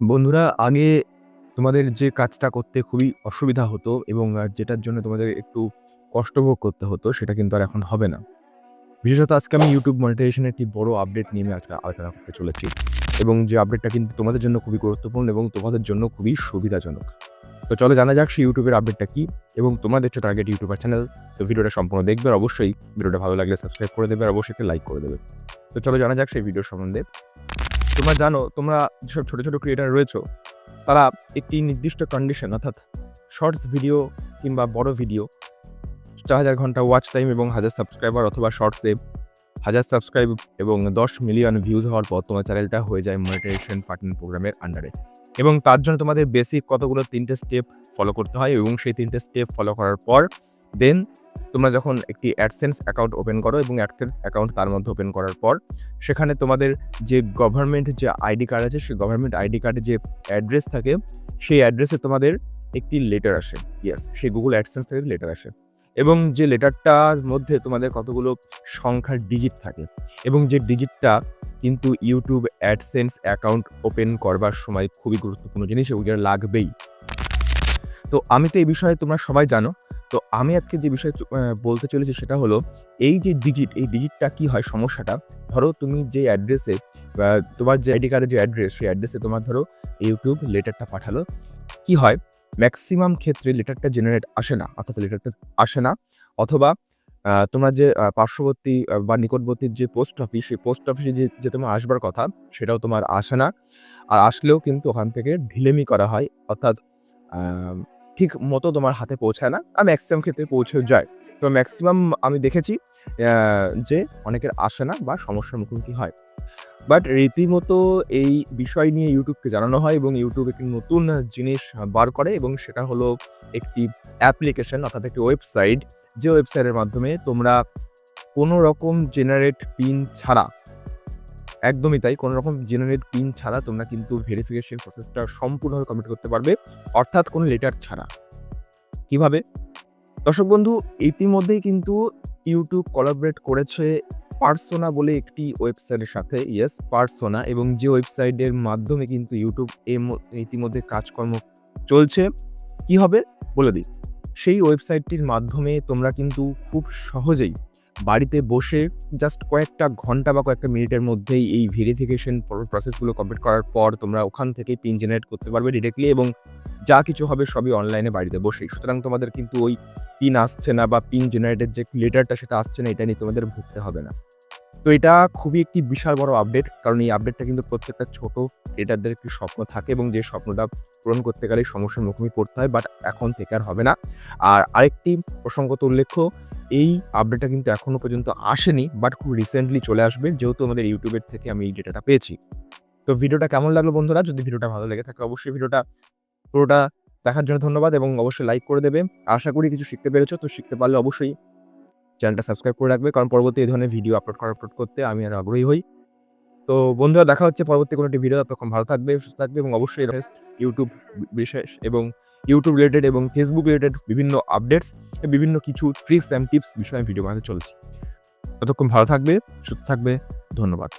বন্ধুরা, আগে তোমাদের যে কাজটা করতে খুবই অসুবিধা হতো এবং যেটার জন্য তোমাদের একটু কষ্ট ভোগ করতে হতো, সেটা কিন্তু আর এখন হবে না। বিশেষত আজকে আমি YouTube মনিটাইজেশন এর একটি বড় আপডেট নিয়ে আমি আজকে আলোচনা করতে চলেছি এবং যে আপডেটটা কিন্তু তোমাদের জন্য খুবই গুরুত্বপূর্ণ এবং তোমাদের জন্য খুবই সুবিধাজনক। তো চলো জানা যাক সেই YouTube এর আপডেটটা কি এবং তোমাদের যে টার্গেট ইউটিউবার চ্যানেল। তো ভিডিওটা সম্পূর্ণ দেখবে আর অবশ্যই ভিডিওটা ভালো লাগলে সাবস্ক্রাইব করে দেবে আর অবশ্যই একটা লাইক করে দেবে। তো চলো জানা যাক সেই ভিডিও সম্বন্ধে। তোমরা জানো, তোমরা যেসব ছোট, ছোট ক্রিয়েটর রয়েছো, তারা একটি নির্দিষ্ট কন্ডিশন অর্থাৎ শর্টস ভিডিও কিংবা বড় ভিডিও ৪,০০০ ঘন্টা ওয়াচ টাইম এবং ১,০০০ সাবস্ক্রাইবার অথবা শর্টসে ১,০০০ সাবস্ক্রাইব এবং ১০ মিলিয়ন ভিউজ হওয়ার পর তোমার চ্যানেলটা হয়ে যায় মনিটাইজেশন পার্টনার প্রোগ্রামের আন্ডারে। এবং তার জন্য তোমাদের বেসিক কতগুলো ৩ টে স্টেপ ফলো করতে হয় এবং সেই ৩ টে স্টেপ ফলো করার পর দেন তোমরা যখন একটি অ্যাডসেন্স অ্যাকাউন্ট ওপেন করো এবং অ্যাডসেন্স অ্যাকাউন্ট তার মধ্যে ওপেন করার পর সেখানে তোমাদের যে গভর্নমেন্ট যে আইডি কার্ড আছে, সেই গভর্নমেন্ট আইডি কার্ডে যে অ্যাড্রেস থাকে, সেই অ্যাড্রেসে তোমাদের একটি লেটার আসে। ইয়েস, সেই গুগল অ্যাডসেন্স থেকে লেটার আসে এবং যে লেটারটার মধ্যে তোমাদের কতগুলো সংখ্যার ডিজিট থাকে এবং যে ডিজিটটা কিন্তু ইউটিউব অ্যাডসেন্স অ্যাকাউন্ট ওপেন করবার সময় খুবই গুরুত্বপূর্ণ জিনিস এবং এটা লাগবেই। তো আমি তো এই বিষয়ে তোমরা সবাই জানো। তো আমি আজকে যে বিষয়ে বলতে চলেছি সেটা হলো এই যে ডিজিট, এই ডিজিটটা কি হয় সমস্যাটা, ধরো তুমি যে অ্যাড্রেসে তোমার যে আইডি কার্ডের যে অ্যাড্রেস, সেই অ্যাড্রেসে তোমার ধরো ইউটিউব লেটারটা পাঠালো। কি হয়? ম্যাক্সিমাম ক্ষেত্রে লেটারটা জেনারেট আসে না, অর্থাৎ লেটারটা আসে না অথবা তোমরা যে পার্শ্ববর্তী বা নিকটবর্তী যে পোস্ট অফিস, সেই পোস্ট অফিসে যে তোমার আসবার কথা, সেটাও তোমার আসে না। আর আসলেও কিন্তু ওখান থেকে ঢিলেমি করা হয়, অর্থাৎ আ ঠিক মতো তোমার হাতে পৌঁছায় না। আর ম্যাক্সিমাম ক্ষেত্রে পৌঁছেও যায়। তো ম্যাক্সিমাম আমি দেখেছি অ্যা যে অনেকের আসে না বা সমস্যার মুখোমুখি হয়। বাট রীতিমতো এই বিষয় নিয়ে ইউটিউবকে জানানো হয় এবং ইউটিউব একটি নতুন জিনিস বার করে এবং সেটা হলো একটি অ্যাপ্লিকেশন অর্থাৎ একটি ওয়েবসাইট, যে ওয়েবসাইটের মাধ্যমে তোমরা কোনো রকম জেনারেট পিন ছাড়া, একদমই তাই, কোনো রকম জেনারেট পিন ছাড়া তোমরা কিন্তু ভেরিফিকেশন প্রসেসটা সম্পূর্ণভাবে কমপ্লিট করতে পারবে, অর্থাৎ কোনো লেটার ছাড়া। কিভাবে? দর্শক বন্ধু, ইতিমধ্যেই কিন্তু ইউটিউব কোলাবরেট করেছে পার্সোনা বলে একটি ওয়েবসাইটের সাথে। ইয়েস, পার্সোনা, এবং যে ওয়েবসাইটের মাধ্যমে কিন্তু ইউটিউব ইতিমধ্যে কাজকর্ম চলছে। কি হবে? বলে দিই। সেই ওয়েবসাইটটির মাধ্যমে তোমরা কিন্তু খুব সহজেই বাড়িতে বসে জাস্ট কয়েকটা ঘন্টা বা কয়েকটা মিনিটের মধ্যেই এই ভেরিফিকেশন প্রসেসগুলো কমপ্লিট করার পর তোমরা ওখান থেকেই পিন জেনারেট করতে পারবে ডিরেক্টলি এবং যা কিছু হবে সবই অনলাইনে বাড়িতে বসেই। সুতরাং তোমাদের কিন্তু ওই পিন আসছে না বা পিন জেনারেটের যে লেটারটা সেটা আসছে না, এটা নিয়ে তোমাদের ভুগতে হবে না। তো এটা খুবই একটি বিশাল বড় আপডেট। কারণ এই আপডেটটা কিন্তু প্রত্যেকটা ছোট ক্রিয়েটরদের একটি স্বপ্ন থাকে এবং যে স্বপ্নটা পূরণ করতে গেলে সমস্যার মুখোমুখি পড়তে হয়, বাট এখন থেকে আর হবে না। আর আরেকটি প্রসঙ্গত উল্লেখ্য, এই আপডেটটা কিন্তু এখনো পর্যন্ত আসেনি, বাট খুব রিসেন্টলি চলে আসবে, যেহেতু আমাদের ইউটিউবের থেকে আমি এই ডেটাটা পেয়েছি। তো ভিডিওটা কেমন লাগলো বন্ধুরা? যদি ভিডিওটা ভালো লেগে থাকে অবশ্যই ভিডিওটা পুরোটা দেখার জন্য ধন্যবাদ এবং অবশ্যই লাইক করে দেবে। আশা করি কিছু শিখতে পেরেছো। তো শিখতে পারলে অবশ্যই চ্যানেলটা সাবস্ক্রাইব করে রাখবে, কারণ পরবর্তী এই ধরনের ভিডিও আপলোড করতে আমি আরো আগ্রহী হই। তো বন্ধুরা, দেখা হচ্ছে পরবর্তী কোনো একটি ভিডিও। ততক্ষণ ভালো থাকবে, সুস্থ থাকবে এবং অবশ্যই ইউটিউব বিশেষ এবং ইউটিউব রিলেটেড এবং ফেসবুক রিলেটেড বিভিন্ন আপডেটস, বিভিন্ন কিছু ট্রিক্স অ্যান্ড টিপস বিষয়ে ভিডিও বানাতে চলেছি। ততক্ষণ ভালো থাকবে, সুস্থ থাকবে। ধন্যবাদ।